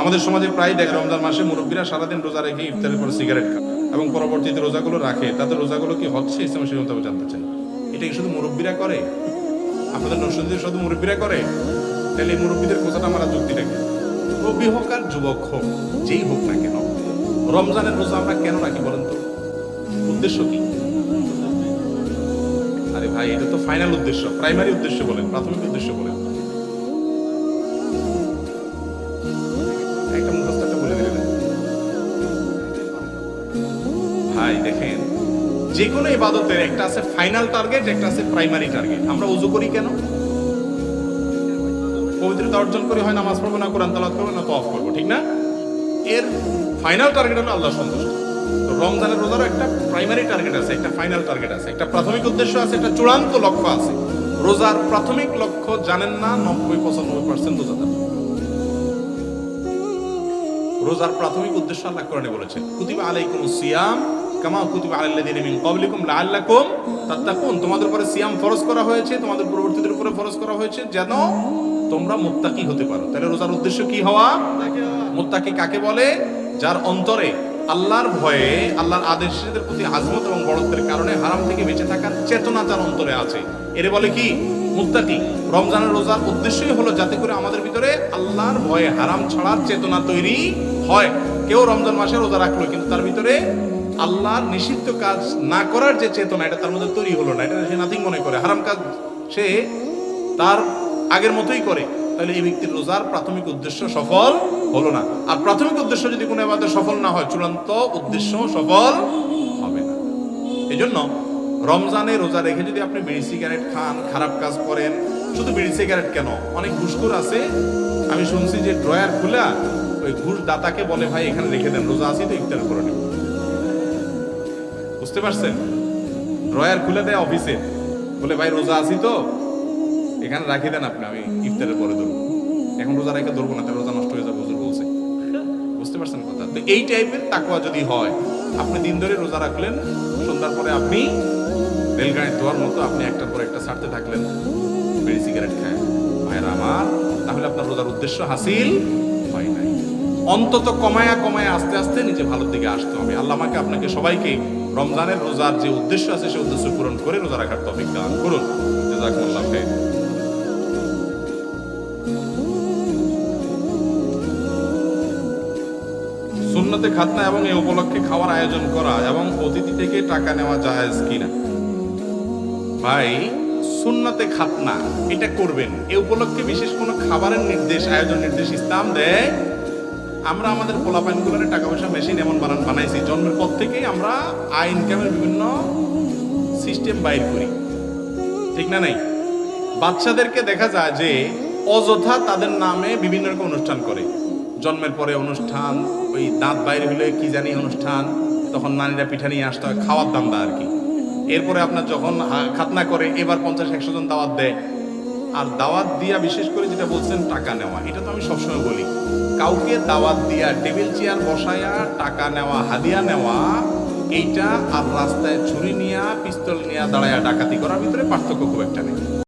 আমাদের সমাজে প্রায় দেখে রমজান মাসে মুরব্বীরা সারাদিন রোজা রেখে ইফতারের পর সিগারেট খায় এবং পরবর্তীতে রোজাগুলো রাখে। তাদের রোজাগুলো কি হচ্ছে ইসলামের সেই মতামত জানতে চাই। এটা কি শুধু মুরব্বীরা করে? আপনাদের নরসিংদীর শুধু মুরব্বীরা করে? তাহলে এই মুরব্বীদের কথাটা আমরা যুক্তিটা কি? কবি হোক আর যুবক হোক, যেই হোক না কেন, রমজানের রোজা আমরা কেন রাখি বলেন তো? উদ্দেশ্য কি? আরে ভাই, এটা তো ফাইনাল উদ্দেশ্য, প্রাইমারি উদ্দেশ্য বলেন, প্রাথমিক উদ্দেশ্য বলেন। একটা মুখস্থটা বলে দিলেন ভাই। দেখেন, যে কোনো ইবাদতের একটা আছে ফাইনাল টার্গেট, একটা আছে প্রাইমারি টার্গেট। আমরা ওযু করি কেন? পবিত্রতা অর্জন করি, হয় নামাজ পড়বো, না কোরআন তেলাওয়াত করবো, না তওয়াফ করবো, ঠিক না? এর ফাইনাল টার্গেট হলো আল্লাহ সন্তুষ্ট। তো রমজানের রোজারও একটা প্রাইমারি টার্গেট আছে, একটা ফাইনাল টার্গেট আছে, একটা প্রাথমিক উদ্দেশ্য আছে, একটা চূড়ান্ত লক্ষ্য আছে। রোজার প্রাথমিক লক্ষ্য জানেন না 90-95% রোজাদার। রোজার প্রাথমিক উদ্দেশ্য আল্লাহ কোরআনে বলেছেন, কুতিবা আলাইকুমুস সিয়াম কামা কুতিবা আলাল লাযিনা মিন ক্বাবলিকুম লাআল্লাকুম তাত্তাকুন। তোমাদের উপরে সিয়াম ফরজ করা হয়েছে, তোমাদের পূর্ববর্তীদের উপরে ফরজ করা হয়েছে যেন তোমরা মুত্তাকি হতে পারো। তাহলে রোজার উদ্দেশ্য কি হওয়া? মুত্তাকি কাকে বলে? যার অন্তরে আল্লাহর ভয়ে, আল্লাহর আদেশের প্রতি আজমত এবং বড়ত্বের কারণে হারাম থেকে বেঁচে থাকার চেতনা তার অন্তরে আছে, এরে বলে কি? মুত্তাকি। রমজানের রোজার উদ্দেশ্যই হলো যাতে করে আমাদের ভিতরে আল্লাহর ভয়ে হারাম ছাড়ার চেতনা তৈরি হয়। কেউ রমজান মাসে রোজা রাখলো, কিন্তু তার ভিতরে আল্লাহর নিষিদ্ধ কাজ না করার যে চেতনা, এটা তার মধ্যে তৈরি হলো না, এটা সে নাথিং মনে করে, হারাম কাজ সে তার আগের মতোই করে। তাহলে এই ব্যক্তির রোজার প্রাথমিক উদ্দেশ্য সফল হলো না। আর প্রাথমিক উদ্দেশ্য যদি কোনো ইবাদত সফল না হয়, চূড়ান্ত উদ্দেশ্য সফল হবে না। এই জন্য রমজানে রোজা রেখে যদি আপনি বিড়ি সিগারেট খান, খারাপ কাজ করেন, শুধু বিড়ি সিগারেট কেন, অনেক ঘুষখোর আছে, আমি শুনছি যে ড্রয়ার খুলা ওই ঘুষ দাতাকে বলে, ভাই এখানে রেখে দেন, রোজা আছি তো ইফতার করে নেব। বুঝতে পারছেন? ড্রয়ার খুলে দেয় অফিসে, বলে ভাই রোজা আছি তো এখানে রাখি দেন আপনি, আমি ইফতারের পরে ধরবো। এখন রোজা রেখে ধরবো না, তাহলে রোজা নষ্ট হয়ে যাবে, হুজুর বলছে। বুঝতে পারছেন কথা? তো এই টাইপের তাকওয়া যদি হয়, আপনি দিন ধরে রোজা রাখলেন, সন্ধ্যার পরে আপনি রেলগাড়ি ধোয়ার মতো আপনি একটার পর একটা ছাড়তে থাকলেন, বিড়ি সিগারেট খায়, ভাইরা আমার, তাহলে আপনার রোজার উদ্দেশ্য হাসিল হয় নাই। অন্তত কমায়া কমায়া আস্তে আস্তে নিজে ভালোর দিকে আসতে হবে। আল্লাহ আমাকে আপনাকে সবাইকে রমজানের রোজার যে উদ্দেশ্য আছে সেই উদ্দেশ্য পূরণ করে রোজা রাখার তৌফিক দান করুন। জাযাকুমুল্লাহ খাইর। সুন্নতে খাতনা এবং এই উপলক্ষে খাওয়ার আয়োজন করা এবং অতিথি থেকে টাকা নেওয়া জায়েজ কিনা? ভাই, সুন্নতে খাতনা এটা করবেন, এই উপলক্ষে বিশেষ কোনো খাবারের নির্দেশ, আয়োজন নির্দেশ ইসলাম দেয়? আমরা আমাদের পোলাপাইনগুলোরে টাকা পয়সা মেশিন এমন বানাইছি, জন্মের পর থেকেই আমরা আয় ইনকামের বিভিন্ন সিস্টেম বাইর করি, ঠিক না? নাই, বাচ্চাদেরকে দেখা যায় যে অযথা তাদের নামে বিভিন্ন রকম অনুষ্ঠান করে। জন্মের পরে অনুষ্ঠান, ওই দাঁত বাইরে হলে কি জানি অনুষ্ঠান, তখন নারীরা পিঠা নিয়ে আসতে হয়, খাওয়ার দান্দা আর কি। এরপরে আপনার যখন খাতনা করে, এবার 50-100 জন দাওয়াত দেয়। আর দাওয়াত দিয়া বিশেষ করে যেটা বলছেন টাকা নেওয়া, এটা তো আমি সবসময় বলি, কাউকে দাওয়াত দিয়া টেবিল চেয়ার বসায়া টাকা নেওয়া, হাদিয়া নেওয়া, এইটা আর রাস্তায় ছুরি নিয়া পিস্তল নিয়া দাঁড়ায়া ডাকাতি করার ভিতরে পার্থক্য খুব একটা নেই।